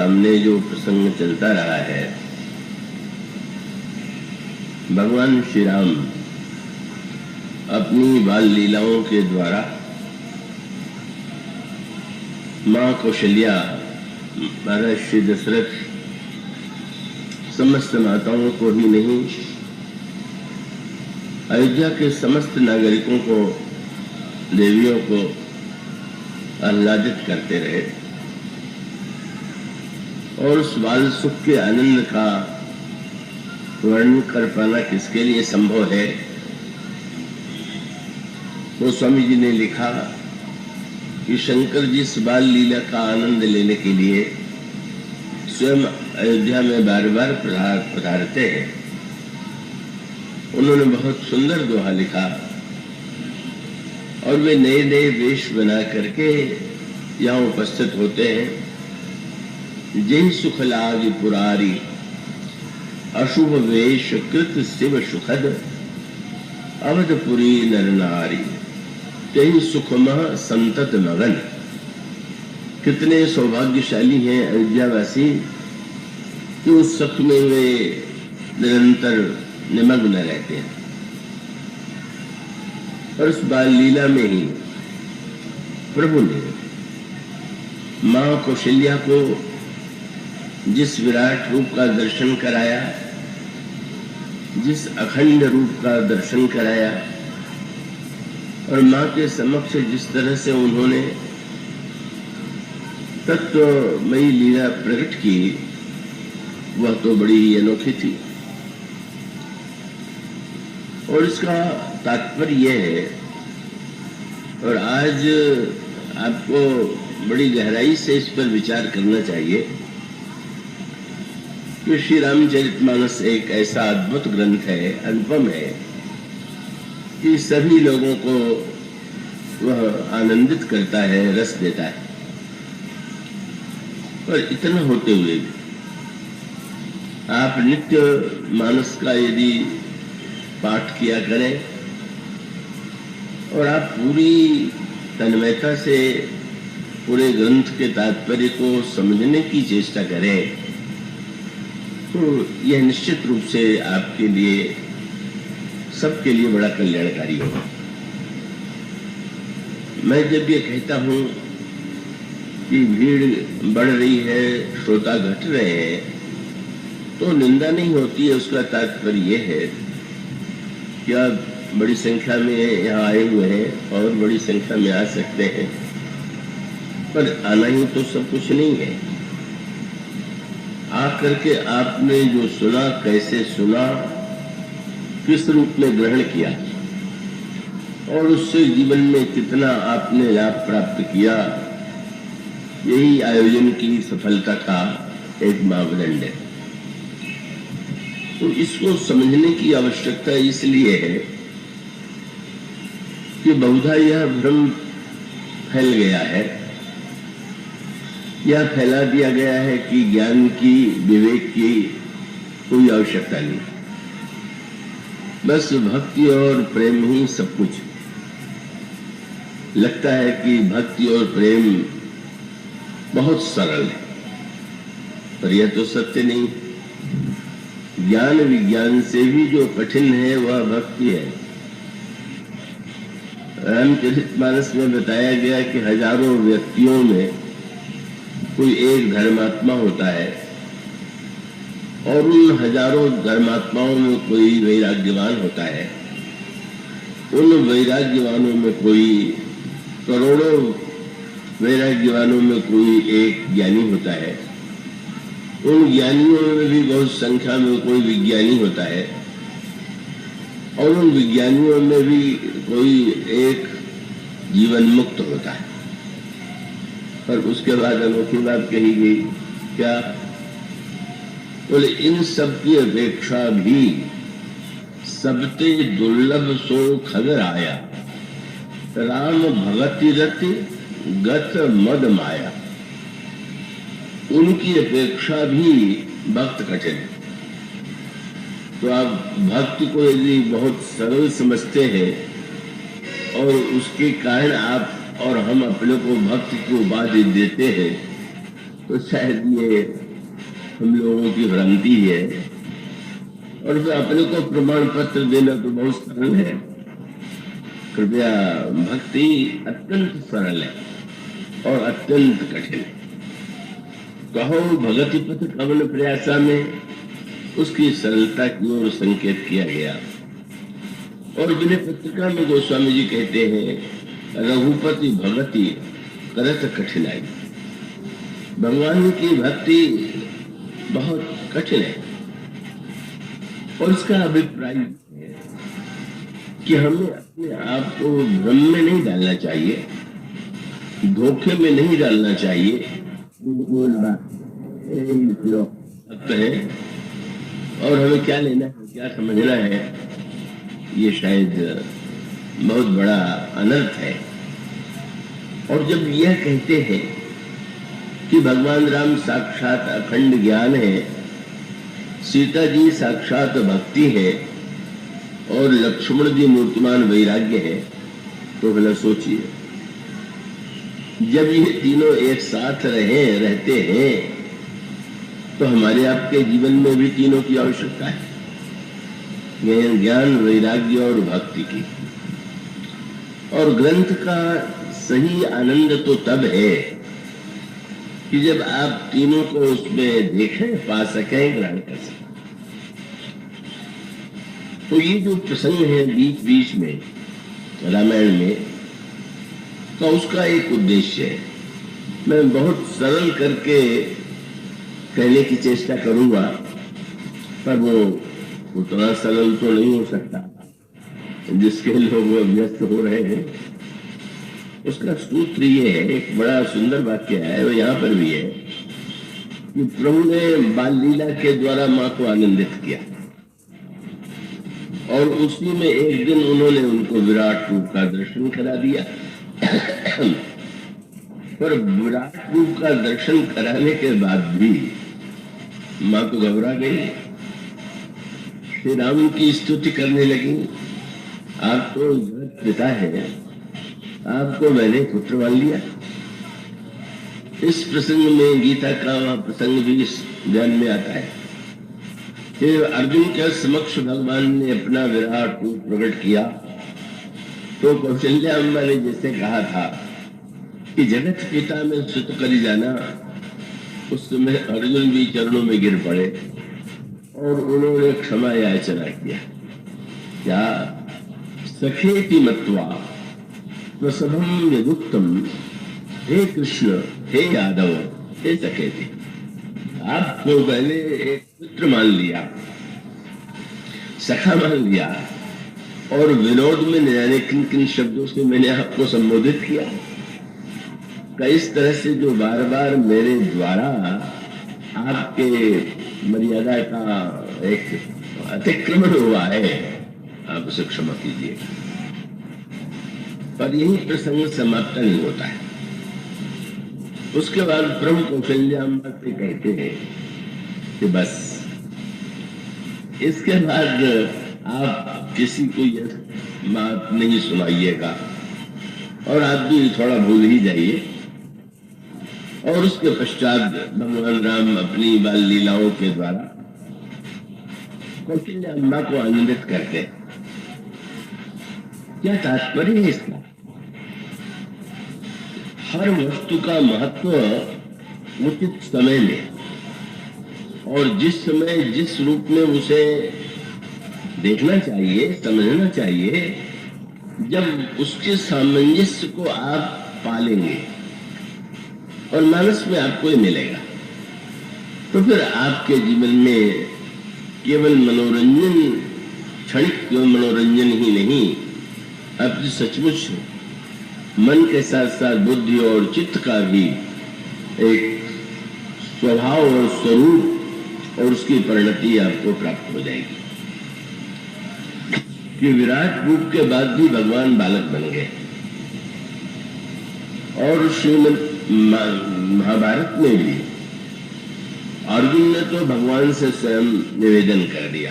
सामने जो प्रसंग चलता रहा है, भगवान श्री राम अपनी बाल लीलाओं के द्वारा मां कौशल्या, महाराज श्री दशरथ, समस्त माताओं को ही नहीं, अयोध्या के समस्त नागरिकों को, देवियों को आह्लादित करते रहे और उस बाल सुख के आनंद का वर्णन कर पाना किसके लिए संभव है। तो स्वामी जी ने लिखा कि शंकर जी इस बाल लीला का आनंद लेने के लिए स्वयं अयोध्या में बार बार पधारते हैं। उन्होंने बहुत सुंदर दोहा लिखा और वे नए नए वेश बना करके यहाँ उपस्थित होते हैं। जय सुख लाग पुरारी, अशुभ वेश कृत शिव सुखद, अवधपुरी नर नारी, तहि सुखमह संतत मगन। कितने सौभाग्यशाली हैं अयोध्यावासी कि उस सुख में वे निरंतर निमग्न रहते हैं। और उस बाल लीला में ही प्रभु ने मां कौशल्या को जिस विराट रूप का दर्शन कराया, जिस अखंड रूप का दर्शन कराया और मां के समक्ष जिस तरह से उन्होंने तत्वमयी लीला प्रकट की, वह तो बड़ी ही अनोखी थी। और इसका तात्पर्य यह है, और आज आपको बड़ी गहराई से इस पर विचार करना चाहिए कि श्री रामचरितमानस एक ऐसा अद्भुत ग्रंथ है, अनुपम है, कि सभी लोगों को वह आनंदित करता है, रस देता है। पर इतना होते हुए भी आप नित्य मानस का यदि पाठ किया करें और आप पूरी तन्मयता से पूरे ग्रंथ के तात्पर्य को समझने की चेष्टा करें, तो यह निश्चित रूप से आपके लिए, सबके लिए बड़ा कल्याणकारी होगा। मैं जब ये कहता हूं कि भीड़ बढ़ रही है, श्रोता घट रहे हैं, तो निंदा नहीं होती है। उसका तात्पर्य यह है कि आप बड़ी संख्या में यहाँ आए हुए हैं और बड़ी संख्या में आ सकते हैं, पर आना ही तो सब कुछ नहीं है। आकर के आपने जो सुना, कैसे सुना, किस रूप में ग्रहण किया और उससे जीवन में कितना आपने लाभ प्राप्त किया, यही आयोजन की सफलता का एक मापदंड है। तो इसको समझने की आवश्यकता इसलिए है कि बहुधा यह भ्रम फैल गया है, यह फैला दिया गया है कि ज्ञान की, विवेक की कोई आवश्यकता नहीं, बस भक्ति और प्रेम ही सब कुछ। लगता है कि भक्ति और प्रेम बहुत सरल है, पर यह तो सत्य नहीं। ज्ञान विज्ञान से भी जो कठिन है वह भक्ति है। रामचरितमानस में बताया गया कि हजारों व्यक्तियों में कोई एक धर्मात्मा होता है और उन हजारों धर्मात्माओं में कोई वैराग्यवान होता है। उन वैराग्यवानों में कोई, करोड़ों वैराग्यवानों में कोई एक ज्ञानी होता है। उन ज्ञानियों में भी बहुत संख्या में कोई विज्ञानी होता है और उन विज्ञानियों में भी कोई एक जीवन मुक्त होता है। पर उसके बाद अनोखी बात कही गई, क्या बोले, इन सब की अपेक्षा भी सबते दुर्लभ सो खबर आया, राम भगति रति गत मद माया। उनकी अपेक्षा भी भक्त कठिन है। तो आप भक्ति को यदि बहुत सरल समझते हैं और उसके कारण आप और हम अपने को भक्त की उपाधि देते हैं, तो शायद ये हम लोगों की भ्रांति है। और फिर अपने को प्रमाण पत्र देना तो बहुत सरल है। कृपया, भक्ति अत्यंत सरल है और अत्यंत कठिन है। कहो भगति पथ कवन प्रयासा में उसकी सरलता की ओर संकेत किया गया। और विनय पत्रिका में गोस्वामी जी कहते हैं, रघुपति भगति करत कठिनाई। भगवान की भक्ति बहुत कठिन है। और इसका अभिप्राय है कि हमें अपने आप को भ्रम में नहीं डालना चाहिए, धोखे में नहीं डालना चाहिए। भक्त है और हमें क्या लेना है, क्या समझना है, ये शायद बहुत बड़ा अनर्थ है। और जब यह कहते हैं कि भगवान राम साक्षात अखंड ज्ञान है, सीता जी साक्षात भक्ति है और लक्ष्मण जी मूर्तिमान वैराग्य है, तो भला सोचिए, जब ये तीनों एक साथ रहते हैं तो हमारे आपके जीवन में भी तीनों की आवश्यकता है, ज्ञान, वैराग्य और भक्ति की। और ग्रंथ का सही आनंद तो तब है कि जब आप तीनों को उसमें देखें, पा सकें, ग्रहण कर सकें। तो ये जो प्रसंग है बीच बीच में रामायण में, तो उसका एक उद्देश्य है। मैं बहुत सरल करके कहने की चेष्टा करूंगा, पर वो उतना सरल तो नहीं हो सकता जिसके लोग व्यस्त हो रहे हैं। उसका सूत्र ये है, एक बड़ा सुंदर वाक्य है, वो यहाँ पर भी है कि प्रभु ने बाल लीला के द्वारा माँ को आनंदित किया और उसी में एक दिन उन्होंने उनको विराट रूप का दर्शन करा दिया। पर विराट रूप का दर्शन कराने के बाद भी माँ तो घबरा गई, श्री राम की स्तुति करने लगी, आप तो जगत पिता है, आपको मैंने पुत्र मान लिया। इस प्रसंग में गीता का वह प्रसंग भी ध्यान में आता है कि अर्जुन के समक्ष भगवान ने अपना विराट रूप प्रकट किया, तो कौशल्या अम्मा ने जैसे कहा था कि जगत पिता में सुत करी जाना, उस समय अर्जुन भी चरणों में गिर पड़े और उन्होंने क्षमा याचना किया। क्या सखेति मत्वा प्रसभम यदुक्तम, हे कृष्ण, हे यादव, हे सखेति, आपको पहले एक पुत्र मान लिया, सखा मान लिया, और विनोद में न जाने किन किन शब्दों से मैंने आपको संबोधित किया। इस तरह से जो बार बार मेरे द्वारा आपके मर्यादा का एक अतिक्रमण हुआ है, आप उसे क्षमा कीजिए। पर यही प्रसंग समाप्त नहीं होता है। उसके बाद प्रभु कौशल्या अम्मा से कहते हैं कि बस इसके बाद आप किसी को यह बात नहीं सुनाइएगा और आप भी थोड़ा भूल ही जाइए। और उसके पश्चात भगवान राम अपनी बाल लीलाओं के द्वारा कौशल्या अम्मा को आनंदित करते हैं। क्या तात्पर्य है इसका? हर वस्तु का महत्व उचित समय में और जिस समय जिस रूप में उसे देखना चाहिए, समझना चाहिए, जब उसके सामंजस्य को आप पालेंगे और मानस में आपको ये मिलेगा, तो फिर आपके जीवन में केवल मनोरंजन, क्षणिक मनोरंजन ही नहीं, अब सचमुच मन के साथ साथ बुद्धि और चित्त का भी एक स्वभाव और स्वरूप और उसकी परिणति आपको प्राप्त हो जाएगी। कि विराट रूप के बाद भी भगवान बालक बन गए। और श्रीमद् महाभारत में भी अर्जुन ने तो भगवान से स्वयं निवेदन कर दिया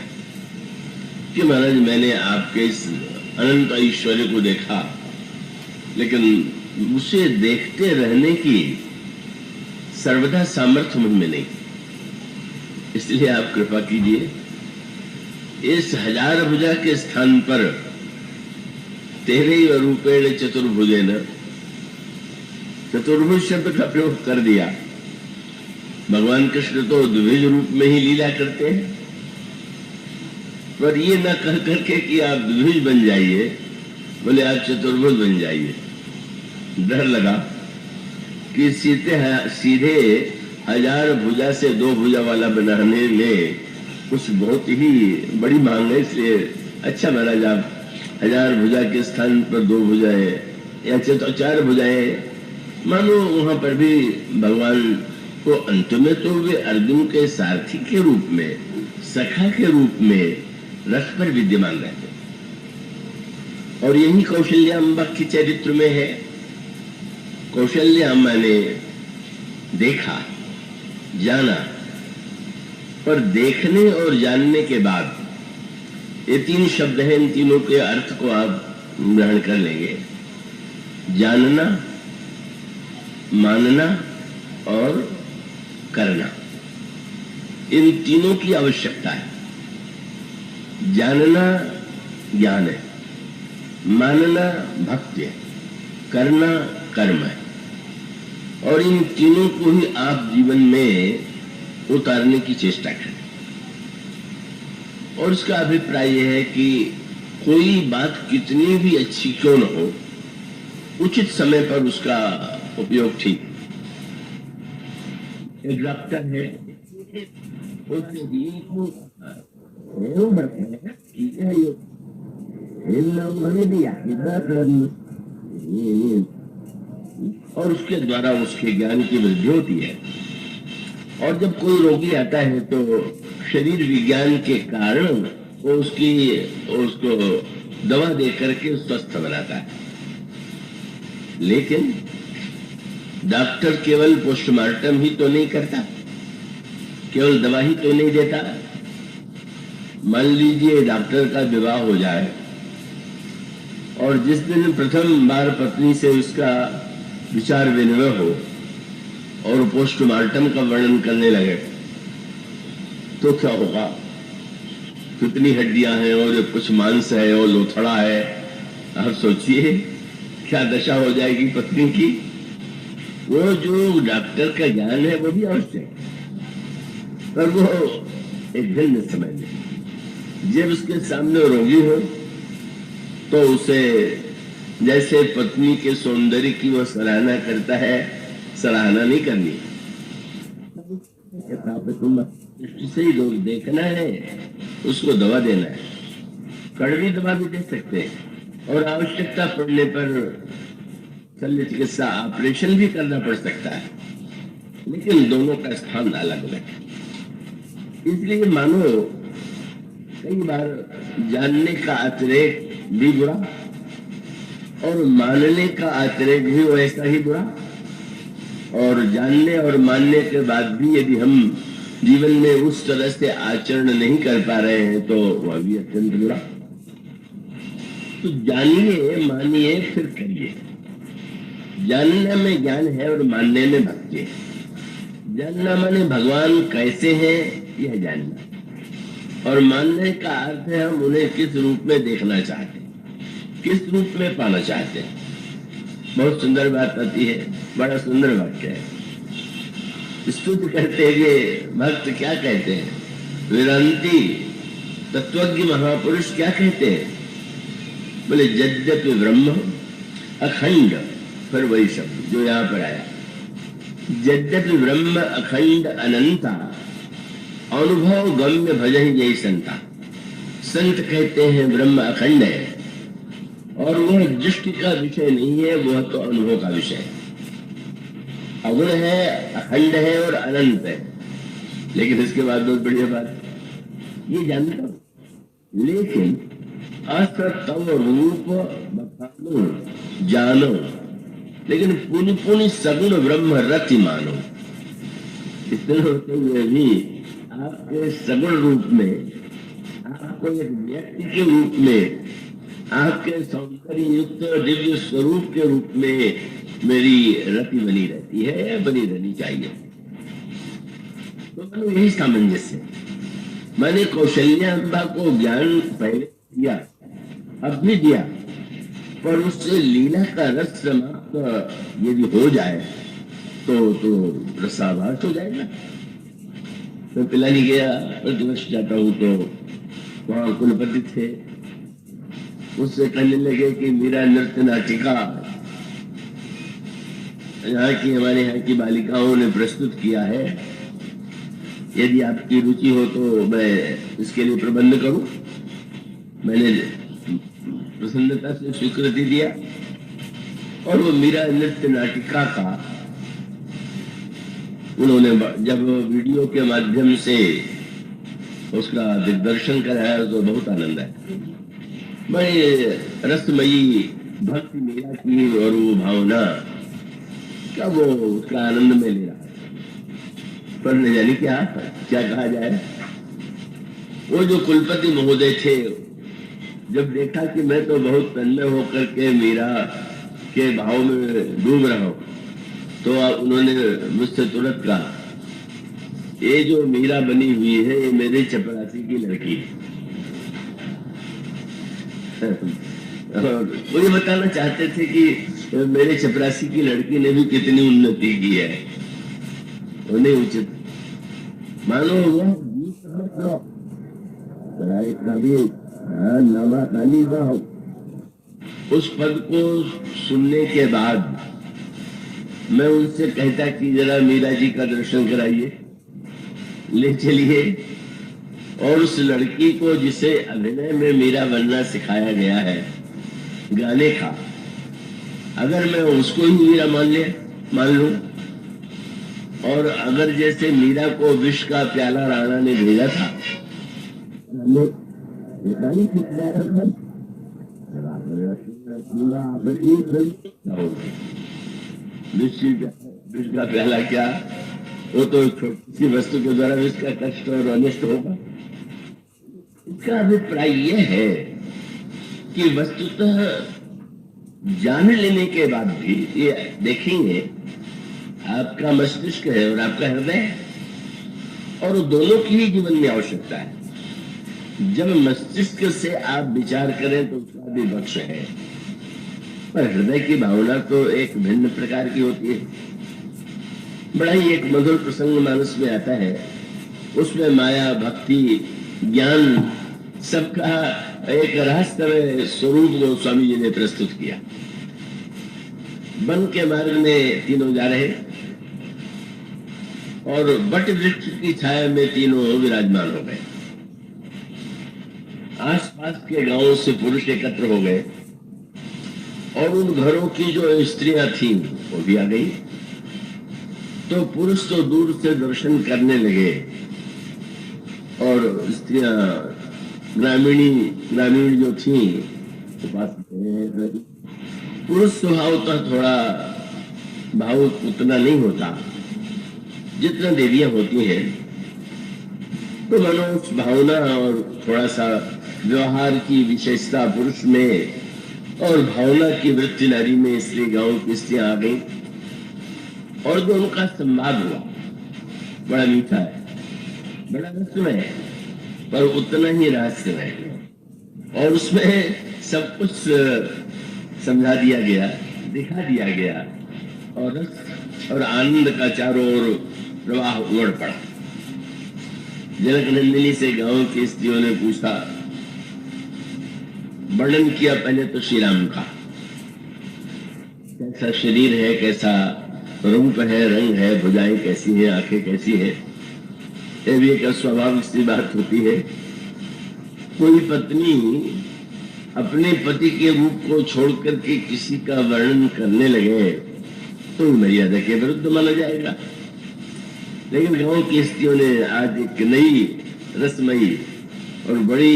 कि महाराज, मैंने आपके इस अनंत ऐश्वर्य को देखा, लेकिन उसे देखते रहने की सर्वदा सामर्थ्य मुझ में नहीं, इसलिए आप कृपा कीजिए इस हजार भुजा के स्थान पर तेरह रूपेण चतुर्भुजेन, चतुर्भुज शब्द का प्रयोग कर दिया। भगवान कृष्ण तो द्विभुज रूप में ही लीला करते हैं, पर ये न कह करके कि आप द्विभुज बन जाइए, बोले आप चतुर्भुज बन जाइए। डर लगा कि सीधे हजार भुजा से दो भुजा वाला बनाने में कुछ बहुत ही बड़ी मांग है, इसलिए अच्छा महाराज आप हजार भुजा के स्थान पर दो भुजाएं या चार भुजाएं, मानो वहां पर भी भगवान को अंत में तो वे अर्जुन के सारथी के रूप में, सखा के रूप में रथ पर विद्यमान रहते। और यही कौशल्याम्बा के चरित्र में है। कौशल्याम्बा ने देखा, जाना, पर देखने और जानने के बाद ये तीन शब्द हैं, इन तीनों के अर्थ को आप ग्रहण कर लेंगे। जानना, मानना और करना, इन तीनों की आवश्यकता है। जानना ज्ञान है, मानना भक्ति है, करना कर्म है। और इन तीनों को ही आप जीवन में उतारने की चेष्टा करें। और इसका अभिप्राय यह है कि कोई बात कितनी भी अच्छी क्यों न हो, उचित समय पर उसका उपयोग ठीक। एक डॉक्टर है, और उसके द्वारा उसके ज्ञान की वृद्धि होती है। और जब कोई रोगी आता है तो शरीर विज्ञान के कारण वो उसको दवा दे करके स्वस्थ बनाता है। लेकिन डॉक्टर केवल पोस्टमार्टम ही तो नहीं करता, केवल दवा ही तो नहीं देता। मान लीजिए डॉक्टर का विवाह हो जाए और जिस दिन प्रथम बार पत्नी से उसका विचार विनिमय हो और पोस्टमार्टम का वर्णन करने लगे तो क्या होगा? कितनी हड्डियां हैं और कुछ मांस है और लोथड़ा है। आप सोचिए क्या दशा हो जाएगी पत्नी की। वो जो डॉक्टर का ज्ञान है वो भी आवश्यक, पर वो एक भिन्न समय में जब उसके सामने रोगी हो तो उसे जैसे पत्नी के सौंदर्य की वो सराहना करता है, सराहना नहीं करनी। से ही लोग देखना है, उसको दवा देना है। कड़वी दवा भी दे सकते हैं और आवश्यकता पड़ने पर शल्य चिकित्सा ऑपरेशन भी करना पड़ सकता है, लेकिन दोनों का स्थान अलग अलग है। इसलिए मानो कई बार जानने का अतिरेक भी बुरा और मानने का अतिरेक भी वैसा ही बुरा। और जानने और मानने के बाद भी यदि हम जीवन में उस तरह से आचरण नहीं कर पा रहे हैं तो वह भी अत्यंत बुरा। तो जानिए, मानिए, फिर करिए। जानने में ज्ञान है और मानने में भक्ति है। जानना माने भगवान कैसे हैं यह जानना, और मानने का अर्थ है हम उन्हें किस रूप में देखना चाहते हैं, किस रूप में पाना चाहते हैं। बहुत सुंदर बात आती है, बड़ा सुंदर वाक्य है। स्तुति करते हुए भक्त क्या कहते हैं? वेदांती तत्वज्ञ महापुरुष क्या कहते हैं? बोले यद्यपि ब्रह्म अखंड, फिर वही शब्द जो यहाँ पर आया, यद्यपि ब्रह्म अखंड अनंता अनुभव गम्य भजहि जय संता। संत कहते हैं ब्रह्म अखंड है और वह दृष्टि का विषय नहीं है, वह तो अनुभव का विषय है। अगुण है, अखंड है और अनंत है। लेकिन इसके बाद बहुत बढ़िया बात, ये जानता हूं लेकिन असतव रूप बखानो जानो, लेकिन पुनि पुनि सगुण ब्रह्म रति मानो। इतने होते हुए भी आपके सगुण रूप में, आपको एक व्यक्ति के रूप में, आपके सौंदर्य युक्त दिव्य स्वरूप के रूप में मेरी रति बनी रहती है, बनी रहनी चाहिए। तो मैंने यही सामंजस्य, मैंने कौशल्याम्बा को ज्ञान पहले दिया, अब भी दिया, पर उससे लीला का रस समाप्त यदि हो जाए तो रसाभास हो जाएगा। तो पिलानी गया, प्रतिवर्ष जाता हूँ तो वहां कुलपति थे, उससे कहने लगे कि मेरा नृत्य नाटिका यहाँ की, हमारे यहाँ की बालिकाओं ने प्रस्तुत किया है, यदि आपकी रुचि हो तो मैं इसके लिए प्रबंध करूं। मैंने प्रसन्नता से स्वीकृति दिया और वो मीरा नृत्य नाटिका का उन्होंने जब वीडियो के माध्यम से उसका दिग्दर्शन कराया तो बहुत आनंद आया। मैं रसमयी भक्ति मीरा की और वो भावना क्या वो उसका आनंद में ले रहा है, पर न जाने क्या कहा जाए। वो जो कुलपति महोदय थे, जब देखा कि मैं तो बहुत तन्मय होकर के मीरा के भाव में डूब रहा हूं, तो उन्होंने मुझसे तुरंत कहा, ये जो मीरा बनी हुई है ये मेरे चपरासी की लड़की है। और वो ये बताना चाहते थे कि मेरे चपरासी की लड़की ने भी कितनी उन्नति की है, वो नहीं उचित मानो उस पद को सुनने के बाद मैं उनसे कहता कि जरा मीरा जी का दर्शन कराइए, ले चलिए, और उस लड़की को जिसे अभिनय में मीरा बनना सिखाया गया है, गाने का, अगर मैं उसको ही मीरा मान लूं, और अगर जैसे मीरा को विष का प्याला राणा ने भेजा था, विष का प्याला क्या, वो तो छोटी सी वस्तु के द्वारा विष का कष्ट और अनिष्ट होगा। इसका अभिप्राय यह है कि वस्तुतः जान लेने के बाद भी ये देखेंगे आपका मस्तिष्क है और आपका हृदय, और दोनों की ही जीवन में आवश्यकता है। जब मस्तिष्क से आप विचार करें तो उसका भी पक्ष है, पर हृदय की भावना तो एक भिन्न प्रकार की होती है। बड़ा ही एक मधुर प्रसंग मानस में आता है, उसमें माया, भक्ति, ज्ञान सबका एक रहस्यमय स्वरूप गोस्वामी जी ने प्रस्तुत किया। वन के मार्ग में तीनों जा रहे और बट वृक्ष की छाया में तीनों विराजमान हो गए। आसपास के गांवों से पुरुष एकत्र हो गए और उन घरों की जो स्त्रियां थीं वो भी आ गई। तो पुरुष तो दूर से दर्शन करने लगे और स्त्रियां ग्रामीण जो थी पुरुष स्वभाव का थोड़ा भावुक उतना नहीं होता जितना देवियां होती हैं। तो मानो उस भावना और थोड़ा सा व्यवहार की विशेषता पुरुष में और भावना की वृत्ति नारी में इसलिए गांव की स्त्रियां आ गई और जो उनका संवाद हुआ बड़ा मीठा है, बड़ा रहस्यमय है, पर उतना ही रहस्यमय है। और उसमें सब कुछ समझा दिया गया, दिखा दिया गया और रस और आनंद का चारों ओर प्रवाह उमड़ पड़ा। जनक नंदिनी से गांव की स्त्रियों ने पूछा, वर्णन किया पहले तो श्री राम का, कैसा शरीर है, कैसा रूप है, रंग है, भुजाएं कैसी हैं, आंखें कैसी हैं। ये भी एक स्वाभाविक सी बात होती है। कोई पत्नी अपने पति के रूप को छोड़कर के किसी का वर्णन करने लगे तो मर्यादा के विरुद्ध माना जाएगा। लेकिन गांव की स्त्रियों ने आज एक नई रसमयी और बड़ी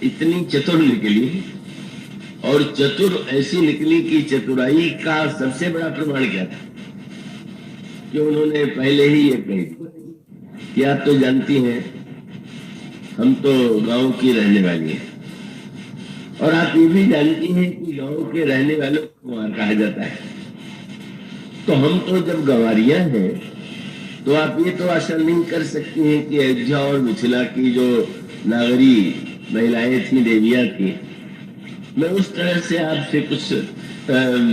इतनी चतुर निकली, और चतुर ऐसी निकली कि चतुराई का सबसे बड़ा प्रमाण क्या था कि उन्होंने पहले ही ये कही कि आप तो जानती हैं हम तो गांव की रहने वाली हैं, और आप ये भी जानती हैं कि गांव के रहने वालों को कुंवार कहा जाता है। तो हम तो जब गंवारियां हैं तो आप ये तो आशा नहीं कर सकती हैं कि अयोध्या और मिथिला की जो नागरी महिलाएं थी, देवियां थी, मैं उस तरह से आपसे कुछ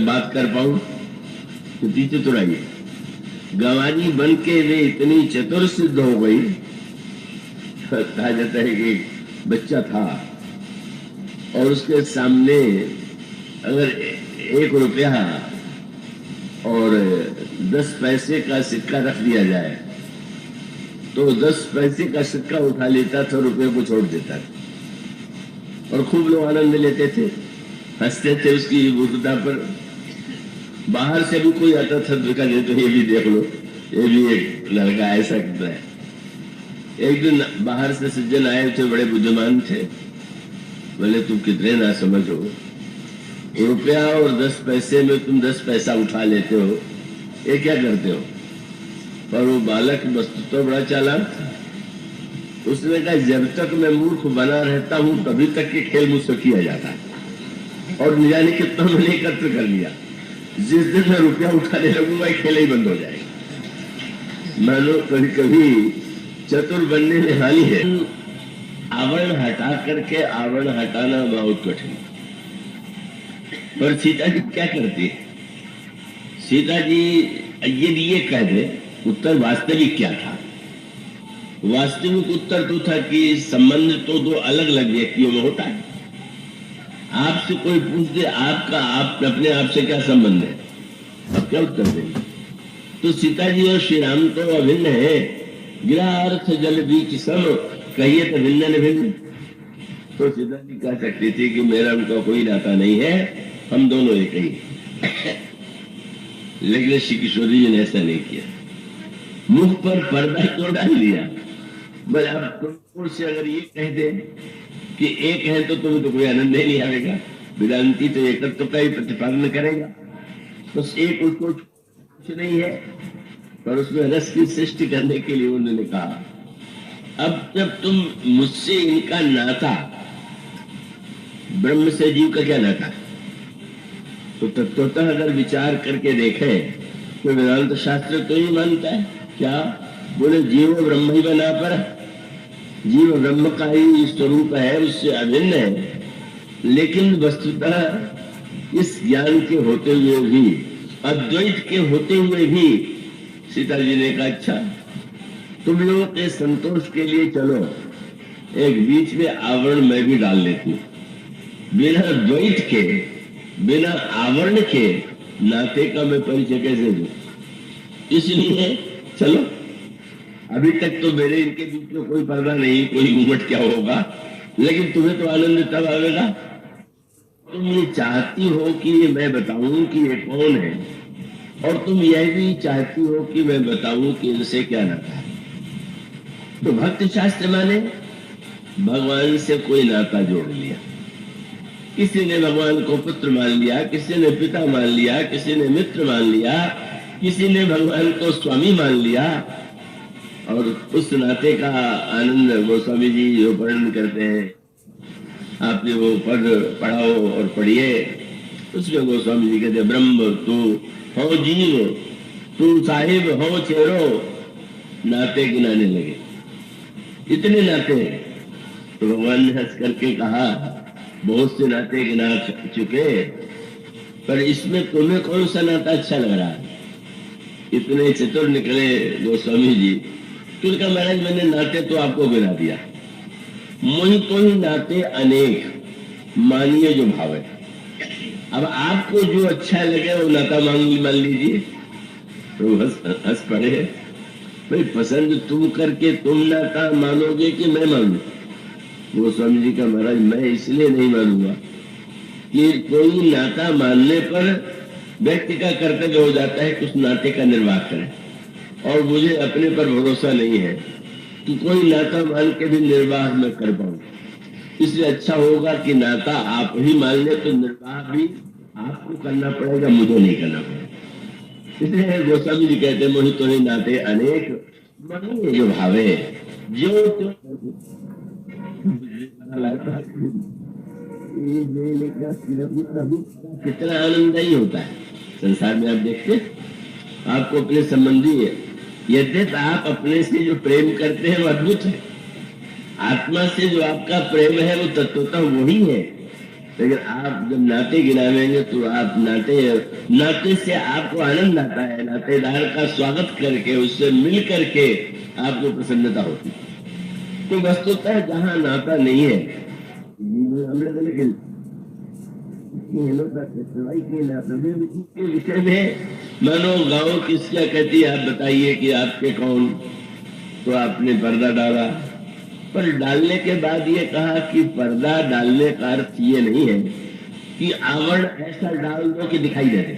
बात कर पाऊं। तो पीछे तो रहिए, गंवारी बन के वे इतनी चतुर सिद्ध हो गई। कहा जाता है कि बच्चा था और उसके सामने अगर 1 रुपया और 10 पैसे का सिक्का रख दिया जाए तो 10 पैसे का सिक्का उठा लेता था, रुपये को छोड़ देता था और खूब लोग आनंद लेते थे, हंसते थे उसकी बुद्धता पर। बाहर से भी कोई आता था तो कहते तो ये भी देख लो, ये भी एक लड़का ऐसा करता है। एक दिन बाहर से सज्जन आए थे, बड़े बुद्धिमान थे। बोले तुम कितने ना समझो, रुपया और 10 पैसे में तुम 10 पैसा उठा लेते हो, ये क्या करते हो? पर वो बालक वस्तु तो बड़ा चालाक था। उसने कहा जब तक मैं मूर्ख बना रहता हूं तभी तक के खेल मुझसे किया जाता है और न जाने कितना मैंने एकत्र कर लिया। जिस दिन मैं रुपया उठाने लगूंगा खेल ही बंद हो जाएगा। मानो कभी कभी चतुर बनने में हानि है। आवरण हटा करके आवरण हटाना बहुत कठिन। पर सीता जी क्या करती है? सीता जी ये कह दे उत्तर वास्तविक क्या था। वास्तविक उत्तर तो था कि संबंध तो 2 अलग अलग व्यक्तियों में होता है। आपसे कोई पूछ दे आपका आप अपने आप से क्या संबंध है, आप क्या उत्तर देंगे? तो सीता जी और श्री राम तो अभिन्न है। गिरा अर्थ जल बीच सम, कहिए तो भिन्न न भिन्न। तो सीता जी कह सकती थी कि मेरा उनका कोई नाता नहीं है, हम दोनों एक ही। लेकिन श्री किशोरी जी ने ऐसा नहीं किया, मुख पर पर्दा क्यों डाल दिया? बस अब तुम से अगर ये कह दे कि एक है तो तुम्हें तो कोई आनंद ही नहीं आएगा। वेदांती तो एकत्व का ही प्रतिपादन करेगा, बस एक उसको कुछ नहीं है। पर उसमें रस की सृष्टि करने के लिए उन्होंने कहा अब जब तुम मुझसे इनका नाता, ब्रह्म से जीव का क्या नाता, तो तत्वतः अगर विचार करके देखें तो वेदांत शास्त्र तो ही मानता है क्या? बोले जीव ब्रह्म ही बना पर, जीव ब्रह्म का ही स्वरूप है, उससे अभिन्न है। लेकिन वस्तुतः इस ज्ञान के होते हुए भी, अद्वैत के होते हुए भी सीता जी ने कहा अच्छा तुम लोगों के संतोष के लिए चलो एक बीच में आवरण मैं भी डाल लेती हूँ। बिना द्वैत के, बिना आवरण के नाते का मैं परिचय कैसे दूं? इसलिए चलो, अभी तक तो मेरे इनके बीच में कोई पर्दा नहीं, कोई घूंघट क्या होगा, लेकिन तुम्हें तो आनंद तब आएगा तुम ये चाहती हो कि मैं बताऊं कि ये कौन है, और तुम यह भी चाहती हो कि मैं बताऊं कि इनसे क्या नाता है। तो भक्त शास्त्र माने भगवान से कोई नाता जोड़ लिया। किसी ने भगवान को पुत्र मान लिया, किसी ने पिता मान लिया, किसी ने मित्र मान लिया, किसी ने भगवान को स्वामी मान लिया, और उस नाते का आनंद गोस्वामी जी जो वर्णन करते हैं, आपने वो पद पढ़ाओ और पढ़िए, उसमें गोस्वामी जी कहते ब्रह्म तू हो जीव, तू साहिब हो चेरो, नाते गिनाने लगे। इतने नाते हैं। तो भगवान ने हंस करके कहा बहुत से नाते गिना चुके, पर इसमें तुम्हें कौन सा नाता अच्छा लग रहा है? इतने चतुर निकले गोस्वामी जी। तो कहा महाराज मैंने नाते तो आपको गिना दिया, मोहि तो ही नाते अनेक, मानिए जो भाव है। अब आपको जो अच्छा लगे वो नाता मान लीजिए। तो हंस पड़े भाई, पसंद तुम करके तुम नाता मानोगे कि मैं मानू? वो स्वामी जी का महाराज मैं इसलिए नहीं मानूंगा कि कोई नाता मानने पर व्यक्ति का कर्तव्य हो जाता है कि उस नाते का निर्वाह करे, और मुझे अपने पर भरोसा नहीं है कि कोई नाता मान के भी निर्वाह मैं कर पाऊं। इसलिए अच्छा होगा कि नाता आप ही मान ले, तो निर्वाह भी आपको करना पड़ेगा, मुझे नहीं करना पड़ेगा। इसलिए गोस्वामी जी कहते मोहि तो ही नाते अनेक, मानिए जो भावे जो कितना आनंददायी होता है संसार में। आप देखते आपको अपने संबंधी यद्यपि आप अपने से जो प्रेम करते हैं वो अद्भुत है, आत्मा से जो आपका प्रेम है वो तत्वतः वही है, लेकिन आप जब नाते गिनावेंगे तो आप नाते से आपको आनंद आता है, नातेदार का स्वागत करके उससे मिल करके आपको प्रसन्नता होती है। तो वस्तुतः जहाँ नाता नहीं है, के विषय में मानो गाँव किसका कहती है, आप बताइए कि आपके कौन, तो आपने पर्दा डाला, पर डालने के बाद ये कहा कि पर्दा डालने का अर्थ ये नहीं है कि आवरण ऐसा डाल दो कि दिखाई दे दे,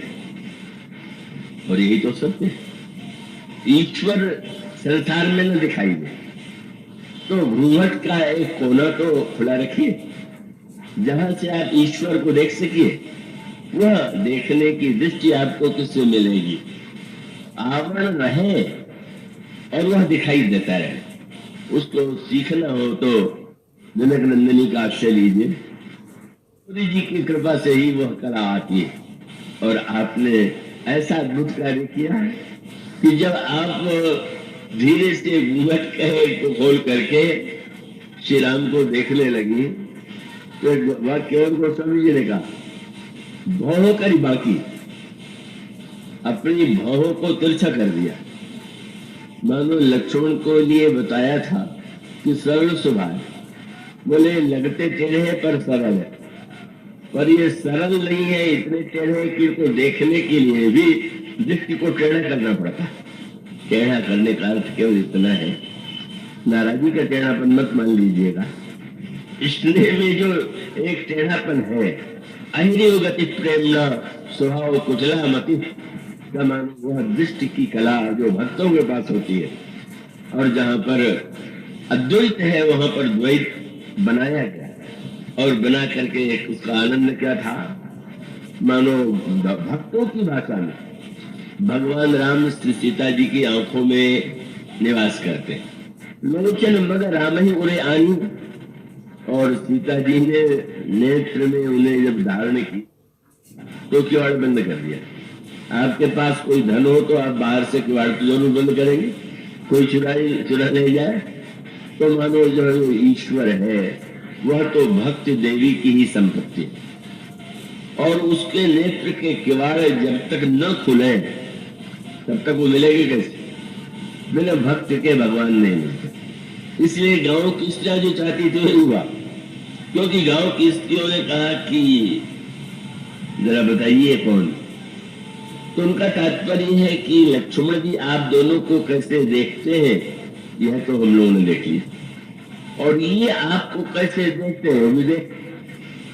और यही तो सत्य है, ईश्वर संसार में न दिखाई दे, तो घूंघट का एक कोना तो खुला रखिए जहां से आप ईश्वर को देख सकिए। वह देखने की दृष्टि आपको किससे मिलेगी? आवरण रहे और वह दिखाई देता रहे। उसको सीखना हो तो जनक नंदिनी का आश्रय लीजिए, पुरी जी की कृपा से ही वह कला आती है। और आपने ऐसा अद्भुत कार्य किया कि जब आप धीरे से घूंघट कहे को खोल करके श्री राम को देखने लगी, तो वह केवल गोस्वामी जी ने कहा भौहों करी बाकी, अपनी भौहों को तिरछा कर दिया। मानो लक्ष्मण को लिए बताया था कि सरल स्वभाव, बोले लगते टेढ़े हैं पर सरल है, पर ये सरल नहीं है, इतने टेढ़े कि इनको देखने के लिए भी दृष्टि को टेढ़ा करना पड़ता है। टेढ़ा करने का अर्थ केवल इतना है, नाराजी का टेढ़ापन मत मान लीजिएगा, स्नेह में जो एक टेढ़ापन है, अहिरिव गति प्रेम न स्वभाव कुचला मति का मानो वह दृष्टि की कला जो भक्तों के पास होती है, और जहां पर अद्वैत है वहां पर द्वैत बनाया गया, और बना करके उसका आनंद क्या था, मानो भक्तों की भाषा में भगवान राम श्री सीता जी की आंखों में निवास करते हैं। लोचन मग राम ही उन्हें आनी, और सीता जी ने नेत्र में उन्हें जब धारण की तो किवाड़ बंद कर दिया। आपके पास कोई धन हो तो आप बाहर से किवाड़ तो जरूर बंद करेंगे, कोई चुरा ले जाए तो मानो जो ईश्वर है वह तो भक्त देवी की ही संपत्ति है, और उसके नेत्र के किवाड़ जब तक न खुले तब तक वो मिलेगी कैसे? बिना भक्त के भगवान नहीं मिलते। इसलिए गांव की स्त्रियां जो चाहती थी वही हुआ, क्योंकि गांव की स्त्रियों ने कहा कि जरा बताइए कौन, तो उनका तात्पर्य है कि लक्ष्मण जी आप दोनों को कैसे देखते हैं यह तो हम लोगों ने देख लिया, और ये आपको कैसे देखते हैं भी देख,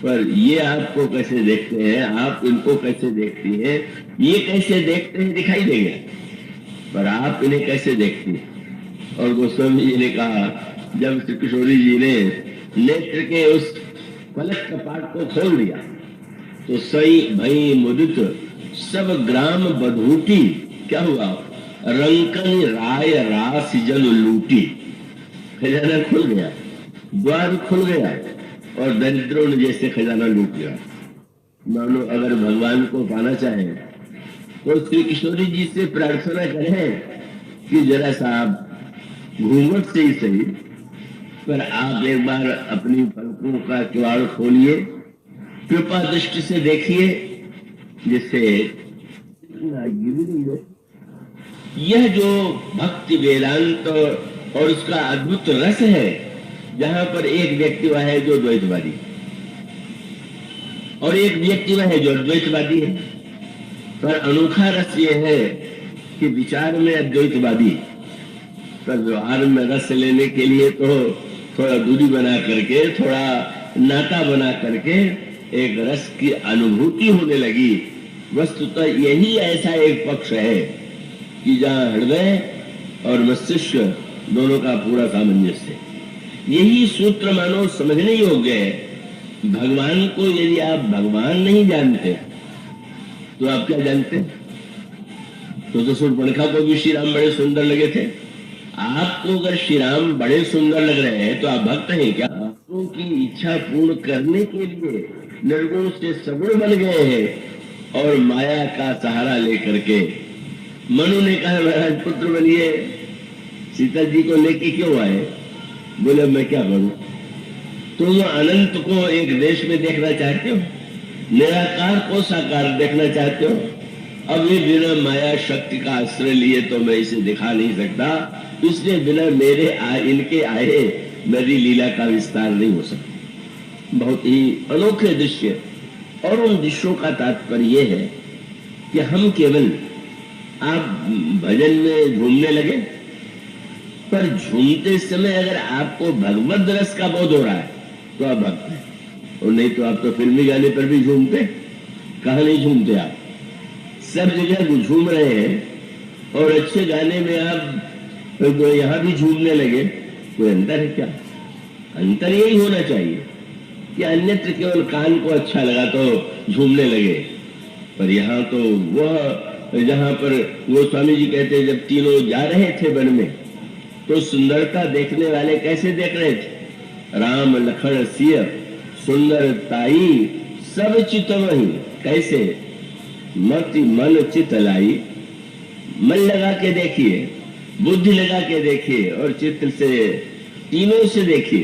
पर ये आपको कैसे देखते हैं, आप इनको कैसे देखती हैं, ये कैसे देखते हैं दिखाई देगा, पर आप इन्हें कैसे देखती हैं? और गोस्वामी जी ने कहा जब श्री किशोरी जी ने नेत्र के उस पलक कपाट को खोल दिया तो सई भई मुदित सब ग्राम बधूटी, क्या हुआ? रंकन राय रास जन लूटी, खजाना खुल गया, द्वार खुल गया, और दरिद्रों ने जैसे खजाना लूट लिया। मानो अगर भगवान को पाना चाहे तो श्री किशोरी जी से प्रार्थना करें कि जरा साहब घूंघट से ही सही, पर आप एक बार अपनी पलकों का किवाड़ खोलिए, कृपा दृष्टि से देखिए, जिससे यह जो भक्ति वेदांत और उसका अद्भुत रस है, जहां पर एक व्यक्ति वह है जो द्वैतवादी और एक व्यक्ति वह है जो अद्वैतवादी है, पर अनोखा रस ये है कि विचार में अद्वैतवादी, पर व्यवहार में रस लेने के लिए तो थोड़ा दूरी बना करके, थोड़ा नाता बना करके एक रस की अनुभूति होने लगी। वस्तुतः यही ऐसा एक पक्ष है कि जहाँ हृदय और मस्तिष्क दोनों का पूरा सामंजस्य, यही सूत्र मानो समझने योग्य है। भगवान को यदि आप भगवान नहीं जानते तो आप क्या जानते? तो शूर्पणखा को भी श्री राम बड़े सुंदर लगे थे। आपको अगर श्री राम बड़े सुंदर लग रहे हैं तो आप भक्त हैं क्या? आपको की इच्छा पूर्ण करने के लिए निर्गुण से सगुण बन गए हैं और माया का सहारा लेकर के मनु ने कहा महाराज पुत्र बनिए, सीता जी को लेके क्यों आए? बोले मैं क्या करूं, तुम अनंत को एक देश में देखना चाहते हो, निराकार को साकार देखना चाहते हो, अभी बिना माया शक्ति का आश्रय लिए तो मैं इसे दिखा नहीं सकता, इसलिए बिना मेरे इनके आए मेरी लीला का विस्तार नहीं हो सकता। बहुत ही अनोखे दृश्य, और उन दृश्यों का तात्पर्य यह है कि हम केवल आप भजन में झूमने लगे, पर झूमते समय अगर आपको भगवत रस का बोध हो रहा है तो आप भक्त हैं, और नहीं तो आप तो फिल्मी गाने पर भी झूमते, कहाँ नहीं झूमते आप, सब जगह झूम रहे हैं, और अच्छे गाने में आप तो यहाँ भी झूमने लगे, कोई अंतर है क्या? अंतर यही होना चाहिए कि अन्यत्र केवल कान को अच्छा लगा तो झूमने लगे, पर यहाँ तो वह जहाँ पर वो स्वामी जी कहते हैं जब तीनों जा रहे थे वन में तो सुंदरता देखने वाले कैसे देख रहे थे, राम लखन सिय सुंदर ताई सब चितवही, कैसे मति मन चित लाई, मन लगा के देखिए, बुद्धि लगा के देखिए, और चित्त से तीनों से देखिए,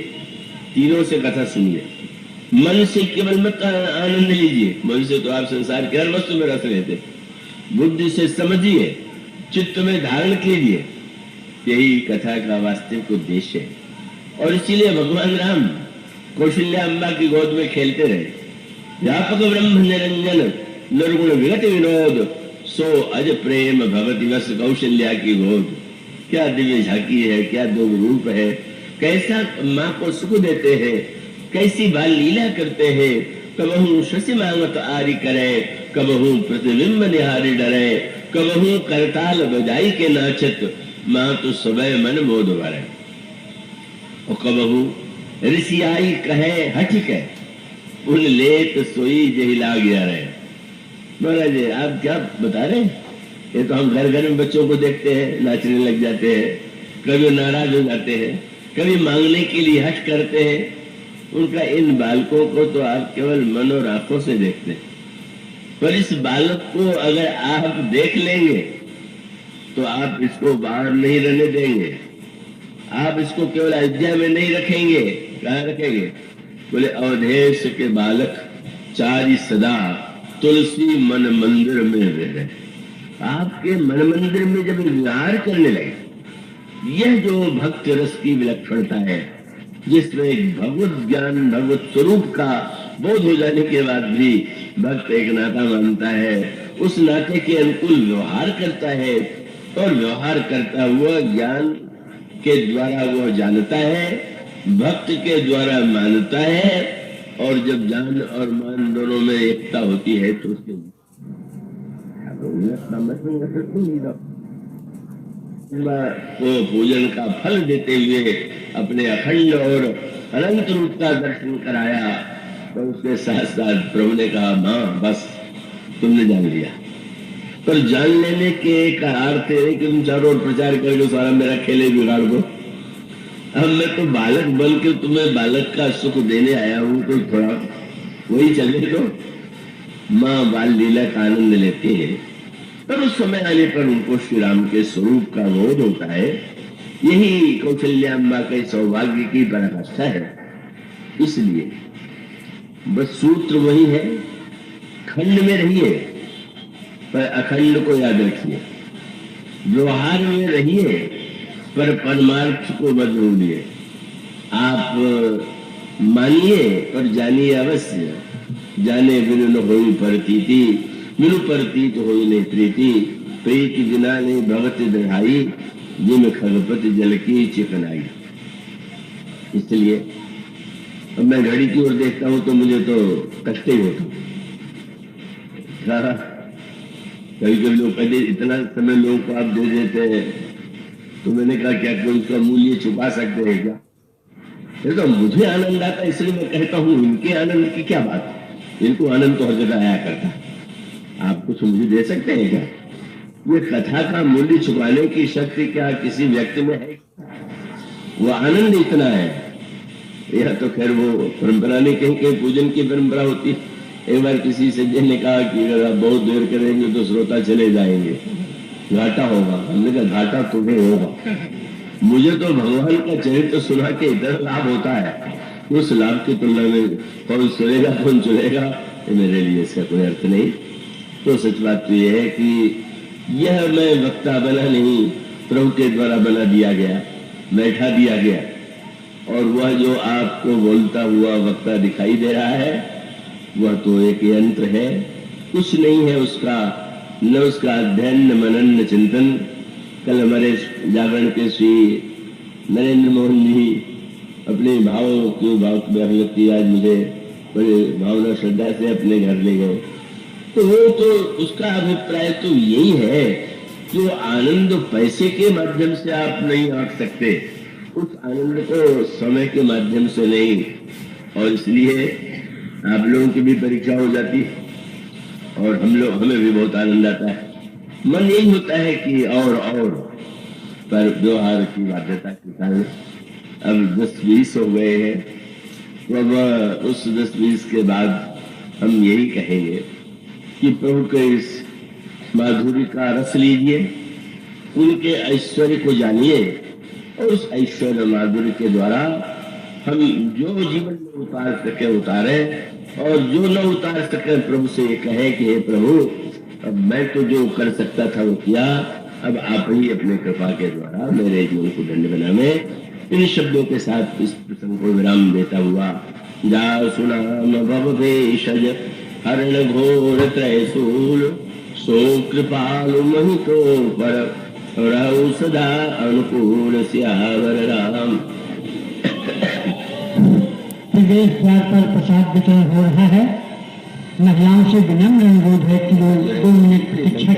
तीनों से कथा सुनिए। मन से केवल मत आनंद लीजिए, मन से तो आप संसार के हर वस्तु में रस लेते, बुद्धि से समझिए, चित्त में धारण कीजिए, यही कथा का वास्तविक उद्देश्य है। और इसीलिए भगवान राम कौशल्या अम्बा की गोद में खेलते रहे, व्यापक ब्रह्म निरंजन निर्गुण विगत विनोद, सो अज प्रेम भगवती वस कौशल्या की गोद। क्या दिव्य झांकी है, क्या दो रूप है, कैसा माँ को सुख देते हैं, कैसी बाल लीला करते हैं, कबहू शशि मांगत आरी करे, कबहू प्रतिबिंब निहारी डरे, कबहू करताल बजाई के नाचत, माँ तो सबे मन मोद भरे, और कबहू ऋषि आई कहे हठिक है, उन लेत सोई जहिला गया रहे। महाराज आप क्या बता रहे हैं? ये तो हम घर घर में बच्चों को देखते हैं, नाचने लग जाते हैं, कभी नाराज हो जाते हैं, कभी मांगने के लिए हट करते हैं। उनका इन बालकों को तो आप केवल मन और आंखों से देखते हैं, पर इस बालक को अगर आप देख लेंगे तो आप इसको बाहर नहीं रहने देंगे, आप इसको केवल अयोध्या में नहीं रखेंगे, कहाँ रखेंगे? बोले अवधेश के बालक चारी सदा तुलसी मन मंदिर में रहे। आपके मन मंदिर में जब विहार करने लगे, यह जो भक्त रस की विलक्षणता है, जिसमें भगवत ज्ञान भगवत स्वरूप का बोध हो जाने के बाद भी भक्त एक नाता मानता है, उस नाते के अनुकूल व्यवहार करता है, और व्यवहार करता हुआ ज्ञान के द्वारा वह जानता है, भक्त के द्वारा मानता है, और जब ज्ञान और मान दोनों में एकता होती है तो उसके को पूजन का फल देते हुए अपने अखंड और अनंत रूप का दर्शन कराया। तो उसके साथ साथ प्रभु ने कहा माँ बस तुमने जान लिया, पर जान लेने के का अर्थ है कि तुम चारों ओर प्रचार करके सारा मेरा खेले बिगाड़ दो। अब मैं तो बालक बन के तुम्हें बालक का सुख देने आया हूं, तो थोड़ा वही चले दो। माँ बाल लीला का आनंद लेती है, पर उस समय आने पर उनको श्री राम के स्वरूप का बोध होता है। यही कौशल्या अम्बा के सौभाग्य की पराकाष्ठा है। इसलिए बस सूत्र वही है, खंड में रहिए पर अखंड को याद रखिए, व्यवहार में रहिए पर परमार्थ को मत भूलिए। आप मानिए पर जानिए अवश्य, जाने बिनु न होई प्रतीति, बिनु प्रतीत होई नहीं प्रीति, प्रीति बिना नहीं भगत दढ़ाई, जिम खगपति जल की चिकनाई। इसलिए अब मैं घड़ी की ओर देखता हूं तो मुझे तो कष्ट ही होता। कभी कभी लोग कहते इतना समय लोगों को आप दे देते हैं, तो मैंने कहा क्या कोई उसका मूल्य छुपा सकते हैं क्या? ये तो मुझे आनंद आता है इसलिए मैं कहता हूँ, इनके आनंद की क्या बात है? इनको आनंद तो हर जगह आया करता। आप कुछ मुझे दे सकते हैं क्या? ये कथा का मूल्य छुपाने की शक्ति क्या किसी व्यक्ति में है? वो आनंद इतना है। यह तो खैर वो परंपरा नहीं, कहीं कहीं पूजन की परंपरा होती है। एक बार किसी सज्जन ने कहा कि अगर आप बहुत देर करेंगे तो श्रोता चले जाएंगे, घाटा होगा। हमने कहा घाटा तुम्हें होगा, मुझे तो भगवान का चरित्र सुना के इतना लाभ होता है, उस लाभ की तुलना में कौन सुनेगा कौन चुनेगा, तो मेरे लिए इसका कोई अर्थ नहीं। तो सच बात तो यह है कि यह मैं वक्ता बना नहीं, प्रभु के द्वारा बना दिया गया, बैठा दिया गया, और वह जो आपको बोलता हुआ वक्ता दिखाई दे रहा है वह तो एक यंत्र है, कुछ नहीं है उसका, न उसका अध्ययन, न मनन, न चिंतन। कल हमारे जागरण के श्री नरेंद्र मोहन जी अपने भावों की बात व्यक्त की, आज मुझे बड़े भावना श्रद्धा से अपने घर ले गए। तो वो तो उसका अभिप्राय तो यही है कि आनंद पैसे के माध्यम से आप नहीं आंक सकते, उस आनंद को समय के माध्यम से नहीं। और इसलिए आप लोगों की भी परीक्षा हो जाती है और हमें भी बहुत आनंद आता है। मन यही होता है कि और पर व्यवहार की बाध्यता के कारण अब 10-20 हो गए हैं, तो अब उस 10-20 के बाद हम यही कहेंगे कि प्रभु के इस माधुर्य का रस लीजिए, उनके ऐश्वर्य को जानिए, और उस ऐश्वर्य माधुर्य के द्वारा हम जो जीवन में उतार सके उतारे, और जो न उतार सके प्रभु से ये कहे कि हे प्रभु, अब मैं तो जो कर सकता था वो किया, अब आप ही अपने कृपा के द्वारा मेरे जीवन को दंड बना में। इन शब्दों के साथ इस प्रसंग को विराम देता हुआ, जा सुनाम भव भेषज हरण घोर त्रयशूल, सो कृपालु महितो पर रहु सदा अनुकूल, सियावर राम। प्रदेश द्वार पर प्रसाद वितरण हो रहा है। महिलाओं से विनम्र अनुरोध है कि वो 2 मिनट प्रतीक्षा